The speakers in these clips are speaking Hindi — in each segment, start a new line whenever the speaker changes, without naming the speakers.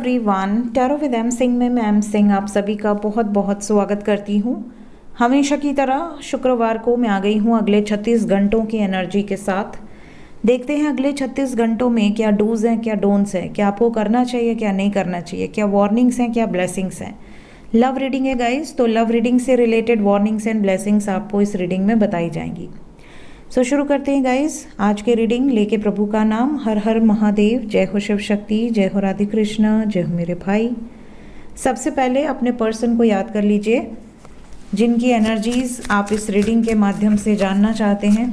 Everyone, tarot with M Singh में मैं एम सिंह आप सभी का बहुत बहुत स्वागत करती हूँ। हमेशा की तरह शुक्रवार को मैं आ गई हूँ अगले 36 घंटों की एनर्जी के साथ। देखते हैं अगले 36 घंटों में क्या डूज हैं, क्या डोंट्स हैं, क्या आपको करना चाहिए, क्या नहीं करना चाहिए, क्या वार्निंग्स हैं, क्या ब्लेसिंग्स हैं। लव रीडिंग है गाइस, तो लव रीडिंग से रिलेटेड वार्निंग्स एंड ब्लेसिंग्स आपको इस रीडिंग में बताई जाएंगी। शुरू करते हैं गाइस आज के रीडिंग लेके प्रभु का नाम। हर हर महादेव, जय हो शिव शक्ति, जय हो राधे कृष्ण, जय हो मेरे भाई। सबसे पहले अपने पर्सन को याद कर लीजिए जिनकी एनर्जीज आप इस रीडिंग के माध्यम से जानना चाहते हैं।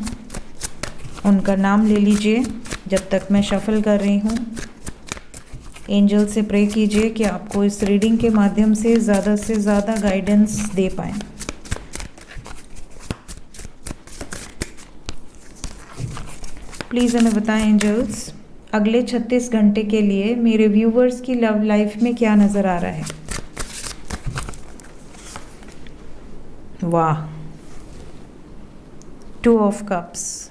उनका नाम ले लीजिए जब तक मैं शफल कर रही हूँ। एंजल से प्रे कीजिए कि आपको इस रीडिंग के माध्यम से ज़्यादा गाइडेंस दे पाएँ। प्लीज़ हमें बताएं एंजल्स, अगले 36 घंटे के लिए मेरे व्यूवर्स की लव लाइफ में क्या नज़र आ रहा है। वाह, 2 of cups,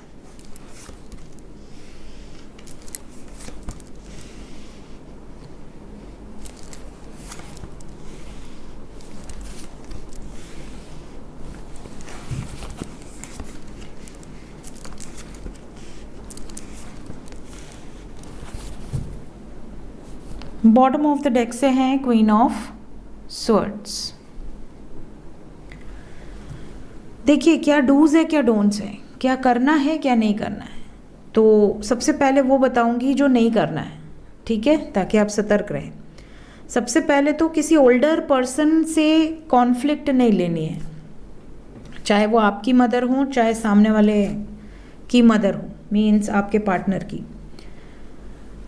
bottom of the deck से हैं क्वीन ऑफ स्वर्ड्स। देखिए क्या डूज है, क्या डोंट्स है, क्या करना है, क्या नहीं करना है। तो सबसे पहले वो बताऊंगी जो नहीं करना है, ठीक है, ताकि आप सतर्क रहें। सबसे पहले तो किसी ओल्डर पर्सन से कॉन्फ्लिक्ट नहीं लेनी है, चाहे वो आपकी मदर हो चाहे सामने वाले की मदर हो, मीन्स आपके पार्टनर की।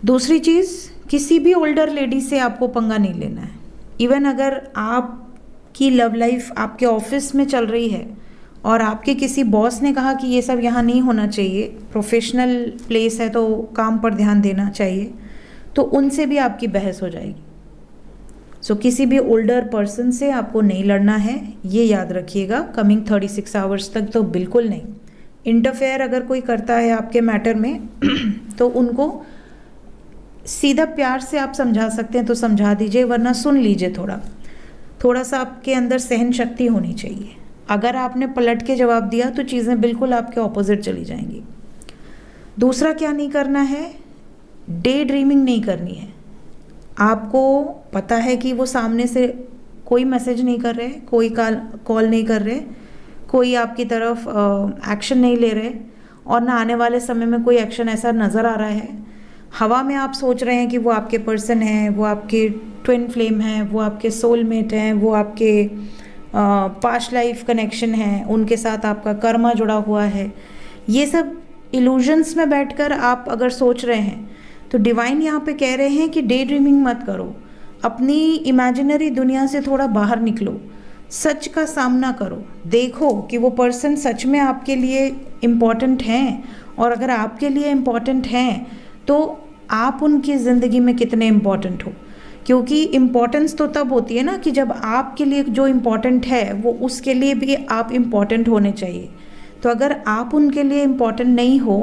दूसरी चीज़, किसी भी ओल्डर लेडी से आपको पंगा नहीं लेना है। इवन अगर आपकी लव लाइफ आपके ऑफिस में चल रही है और आपके किसी बॉस ने कहा कि ये सब यहाँ नहीं होना चाहिए, प्रोफेशनल प्लेस है तो काम पर ध्यान देना चाहिए, तो उनसे भी आपकी बहस हो जाएगी। सो किसी भी ओल्डर पर्सन से आपको नहीं लड़ना है, ये याद रखिएगा। कमिंग 36 आवर्स तक तो बिल्कुल नहीं। इंटरफेयर अगर कोई करता है आपके मैटर में तो उनको सीधा प्यार से आप समझा सकते हैं तो समझा दीजिए, वरना सुन लीजिए। थोड़ा सा आपके अंदर सहन शक्ति होनी चाहिए। अगर आपने पलट के जवाब दिया तो चीज़ें बिल्कुल आपके ऑपोजिट चली जाएंगी। दूसरा क्या नहीं करना है, डे ड्रीमिंग नहीं करनी है। आपको पता है कि वो सामने से कोई मैसेज नहीं कर रहे, कोई कॉल नहीं कर रहे, कोई आपकी तरफ एक्शन नहीं ले रहे, और ना आने वाले समय में कोई एक्शन ऐसा नज़र आ रहा है। हवा में आप सोच रहे हैं कि वो आपके पर्सन हैं, वो आपके ट्विन फ्लेम हैं, वो आपके सोलमेट हैं, वो आपके पास्ट लाइफ कनेक्शन हैं, उनके साथ आपका कर्मा जुड़ा हुआ है। ये सब इल्यूजन्स में बैठकर आप अगर सोच रहे हैं तो डिवाइन यहाँ पे कह रहे हैं कि डे ड्रीमिंग मत करो, अपनी इमेजिनरी दुनिया से थोड़ा बाहर निकलो, सच का सामना करो, देखो कि वो पर्सन सच में आपके लिए इम्पॉर्टेंट हैं, और अगर आपके लिए इम्पॉर्टेंट हैं तो आप उनकी ज़िंदगी में कितने इम्पॉर्टेंट हो। क्योंकि इम्पॉर्टेंस तो तब होती है ना कि जब आपके लिए जो इम्पॉर्टेंट है वो उसके लिए भी आप इम्पॉर्टेंट होने चाहिए। तो अगर आप उनके लिए इम्पॉर्टेंट नहीं हो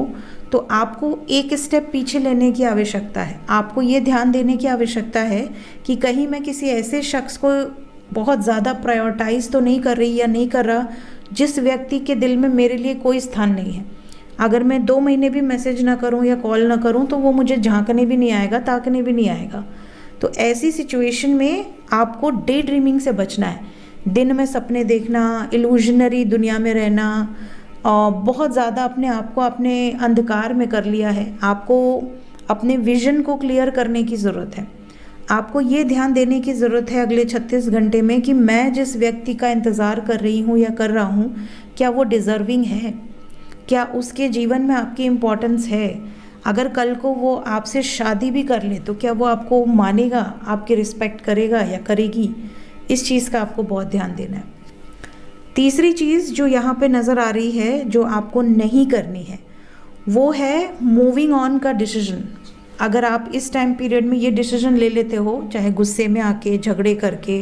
तो आपको एक स्टेप पीछे लेने की आवश्यकता है। आपको ये ध्यान देने की आवश्यकता है कि कहीं मैं किसी ऐसे शख्स को बहुत ज़्यादा प्रायोरिटाइज तो नहीं कर रही या नहीं कर रहा जिस व्यक्ति के दिल में मेरे लिए कोई स्थान नहीं है। अगर मैं 2 महीने भी मैसेज ना करूं या कॉल ना करूं तो वो मुझे झांकने भी नहीं आएगा, ताकने भी नहीं आएगा। तो ऐसी सिचुएशन में आपको डे ड्रीमिंग से बचना है। दिन में सपने देखना, इल्यूजनरी दुनिया में रहना, बहुत ज़्यादा अपने आप को अपने अंधकार में कर लिया है। आपको अपने विजन को क्लियर करने की ज़रूरत है। आपको ये ध्यान देने की ज़रूरत है अगले 36 घंटे में कि मैं जिस व्यक्ति का इंतज़ार कर रही हूँ या कर रहा हूँ, क्या वो डिज़र्विंग है, क्या उसके जीवन में आपकी इम्पोर्टेंस है। अगर कल को वो आपसे शादी भी कर ले तो क्या वो आपको मानेगा, आपकी रिस्पेक्ट करेगा या करेगी। इस चीज़ का आपको बहुत ध्यान देना है। तीसरी चीज़ जो यहाँ पे नज़र आ रही है जो आपको नहीं करनी है वो है मूविंग ऑन का डिसीजन। अगर आप इस टाइम पीरियड में ये डिसीजन ले लेते हो, चाहे गुस्से में आके, झगड़े करके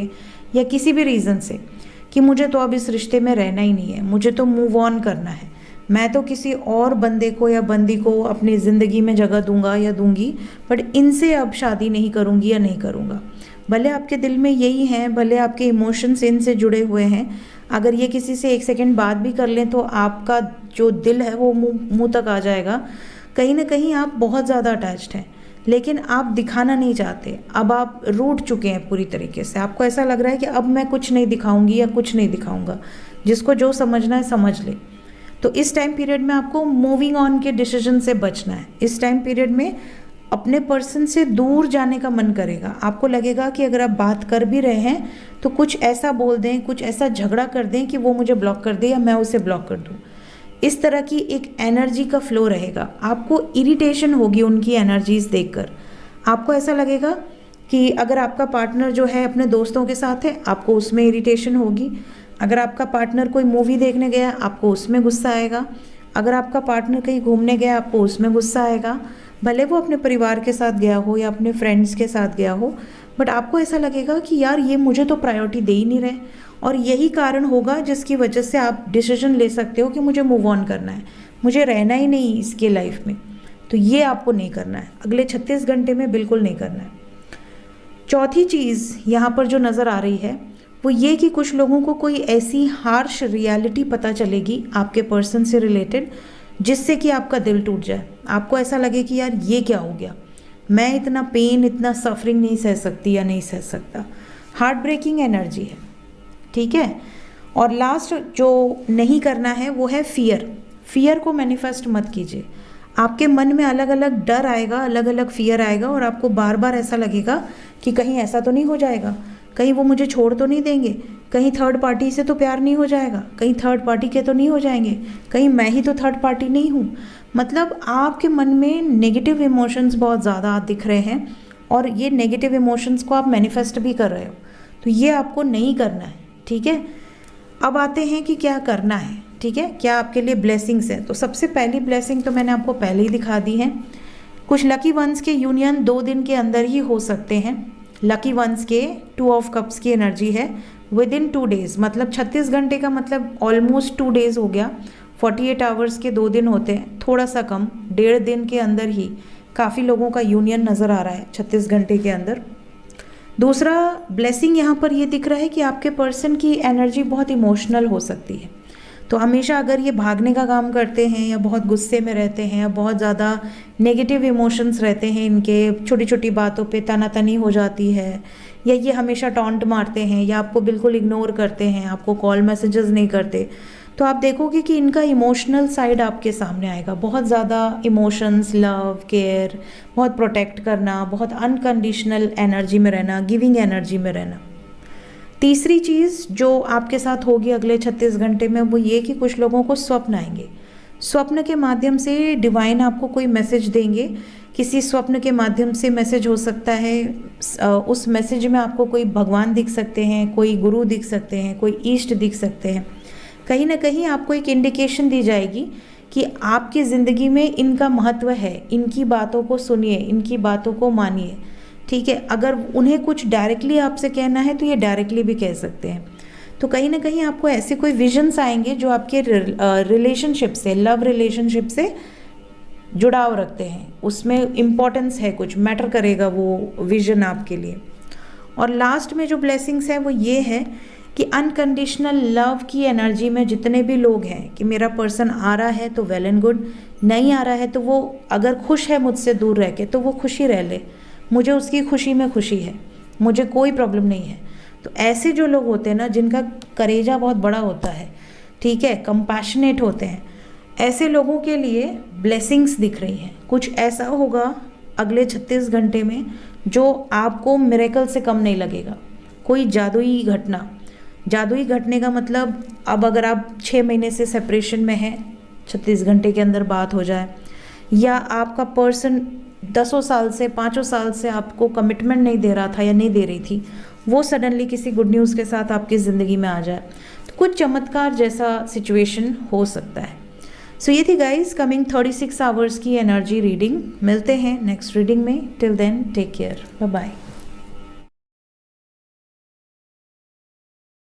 या किसी भी रीज़न से, कि मुझे तो अब इस रिश्ते में रहना ही नहीं है, मुझे तो मूव ऑन करना है, मैं तो किसी और बंदे को या बंदी को अपनी ज़िंदगी में जगह दूंगा या दूंगी, बट इनसे अब शादी नहीं करूंगी या नहीं करूंगा। भले आपके दिल में यही हैं, भले आपके इमोशंस इनसे जुड़े हुए हैं, अगर ये किसी से 1 सेकंड बात भी कर लें तो आपका जो दिल है वो मुंह तक आ जाएगा। कहीं ना कहीं आप बहुत ज़्यादा अटैच्ड हैं, लेकिन आप दिखाना नहीं चाहते। अब आप रूठ चुके हैं पूरी तरीके से, आपको ऐसा लग रहा है कि अब मैं कुछ नहीं दिखाऊंगी या कुछ नहीं दिखाऊंगा, जिसको जो समझना है समझ ले। तो इस टाइम पीरियड में आपको मूविंग ऑन के डिसीजन से बचना है। इस टाइम पीरियड में अपने पर्सन से दूर जाने का मन करेगा, आपको लगेगा कि अगर आप बात कर भी रहे हैं तो कुछ ऐसा बोल दें, कुछ ऐसा झगड़ा कर दें कि वो मुझे ब्लॉक कर दे या मैं उसे ब्लॉक कर दूं। इस तरह की एक एनर्जी का फ्लो रहेगा। आपको इरिटेशन होगी उनकी एनर्जीज देखकर। आपको ऐसा लगेगा कि अगर आपका पार्टनर जो है अपने दोस्तों के साथ है, आपको उसमें इरिटेशन होगी। अगर आपका पार्टनर कोई मूवी देखने गया, आपको उसमें गुस्सा आएगा। अगर आपका पार्टनर कहीं घूमने गया, आपको उसमें गुस्सा आएगा। भले वो अपने परिवार के साथ गया हो या अपने फ्रेंड्स के साथ गया हो, बट आपको ऐसा लगेगा कि यार ये मुझे तो प्रायोरिटी दे ही नहीं रहे। और यही कारण होगा जिसकी वजह से आप डिसीजन ले सकते हो कि मुझे मूव ऑन करना है, मुझे रहना ही नहीं इसके लाइफ में। तो ये आपको नहीं करना है, अगले 36 घंटे में बिल्कुल नहीं करना है। चौथी चीज़ यहाँ पर जो नज़र आ रही है वो ये कि कुछ लोगों को कोई ऐसी हार्श रियलिटी पता चलेगी आपके पर्सन से रिलेटेड, जिससे कि आपका दिल टूट जाए। आपको ऐसा लगे कि यार ये क्या हो गया, मैं इतना पेन, इतना सफरिंग नहीं सह सकती या नहीं सह सकता। हार्ट ब्रेकिंग एनर्जी है, ठीक है। और लास्ट जो नहीं करना है वो है फियर। फियर को मैनिफेस्ट मत कीजिए। आपके मन में अलग अलग डर आएगा, अलग अलग फियर आएगा, और आपको बार बार ऐसा लगेगा कि कहीं ऐसा तो नहीं हो जाएगा, कहीं वो मुझे छोड़ तो नहीं देंगे, कहीं थर्ड पार्टी से तो प्यार नहीं हो जाएगा, कहीं थर्ड पार्टी के तो नहीं हो जाएंगे, कहीं मैं ही तो थर्ड पार्टी नहीं हूँ। मतलब आपके मन में नेगेटिव इमोशंस बहुत ज़्यादा दिख रहे हैं, और ये नेगेटिव इमोशंस को आप मैनिफेस्ट भी कर रहे हो। तो ये आपको नहीं करना है, ठीक है। अब आते हैं कि क्या करना है, ठीक है, क्या आपके लिए ब्लेसिंग्स हैं। तो सबसे पहली ब्लेसिंग तो मैंने आपको पहले ही दिखा दी है। कुछ लकी वंस के यूनियन 2 दिन के अंदर ही हो सकते हैं। लकी वंस के 2 ऑफ कप्स की एनर्जी है विद इन 2 डेज़, मतलब 36 घंटे का मतलब ऑलमोस्ट 2 डेज़ हो गया। 48 आवर्स के 2 दिन होते हैं, थोड़ा सा कम, 1.5 दिन के अंदर ही काफ़ी लोगों का यूनियन नज़र आ रहा है 36 घंटे के अंदर। दूसरा ब्लेसिंग यहाँ पर ये दिख रहा है कि आपके पर्सन की एनर्जी बहुत इमोशनल हो सकती है। तो हमेशा अगर ये भागने का काम करते हैं या बहुत गुस्से में रहते हैं या बहुत ज़्यादा नेगेटिव इमोशंस रहते हैं, इनके छोटी छोटी बातों पे तानातनी हो जाती है, या ये हमेशा टॉन्ट मारते हैं या आपको बिल्कुल इग्नोर करते हैं, आपको कॉल मैसेजेस नहीं करते, तो आप देखोगे कि इनका इमोशनल साइड आपके सामने आएगा। बहुत ज़्यादा इमोशंस, लव, केयर, बहुत प्रोटेक्ट करना, बहुत अनकंडीशनल एनर्जी में रहना, गिविंग एनर्जी में रहना। तीसरी चीज़ जो आपके साथ होगी अगले 36 घंटे में वो ये कि कुछ लोगों को स्वप्न आएंगे। स्वप्न के माध्यम से डिवाइन आपको कोई मैसेज देंगे। किसी स्वप्न के माध्यम से मैसेज हो सकता है, उस मैसेज में आपको कोई भगवान दिख सकते हैं, कोई गुरु दिख सकते हैं, कोई ईष्ट दिख सकते हैं। कहीं ना कहीं आपको एक इंडिकेशन दी जाएगी कि आपकी ज़िंदगी में इनका महत्व है, इनकी बातों को सुनिए, इनकी बातों को मानिए, ठीक है। अगर उन्हें कुछ डायरेक्टली आपसे कहना है तो ये डायरेक्टली भी कह सकते हैं। तो कहीं ना कहीं आपको ऐसे कोई विजन्स आएंगे जो आपके रिलेशनशिप से, लव रिलेशनशिप से जुड़ाव रखते हैं, उसमें इम्पोर्टेंस है, कुछ मैटर करेगा वो विजन आपके लिए। और लास्ट में जो ब्लेसिंग्स है वो ये है कि अनकंडीशनल लव की एनर्जी में जितने भी लोग हैं कि मेरा पर्सन आ रहा है तो वेल एंड गुड, नहीं आ रहा है तो वो अगर खुश है मुझसे दूर रह के तो वो खुशी रह ले, मुझे उसकी खुशी में खुशी है, मुझे कोई प्रॉब्लम नहीं है। तो ऐसे जो लोग होते हैं ना, जिनका करेजा बहुत बड़ा होता है, ठीक है, कंपैशनेट होते हैं, ऐसे लोगों के लिए ब्लेसिंग्स दिख रही हैं। कुछ ऐसा होगा अगले 36 घंटे में जो आपको मिरेकल से कम नहीं लगेगा। कोई जादुई घटना, जादुई घटने का मतलब अब अगर आप 6 महीने से सेपरेशन में हैं, 36 घंटे के अंदर बात हो जाए, या आपका पर्सन 10 साल से 5 साल से आपको कमिटमेंट नहीं दे रहा था या नहीं दे रही थी, वो सडनली किसी गुड न्यूज़ के साथ आपकी ज़िंदगी में आ जाए, तो कुछ चमत्कार जैसा सिचुएशन हो सकता है। सो ये थी गाइज कमिंग 36 आवर्स की एनर्जी रीडिंग। मिलते हैं नेक्स्ट रीडिंग में। Till then take care, bye bye.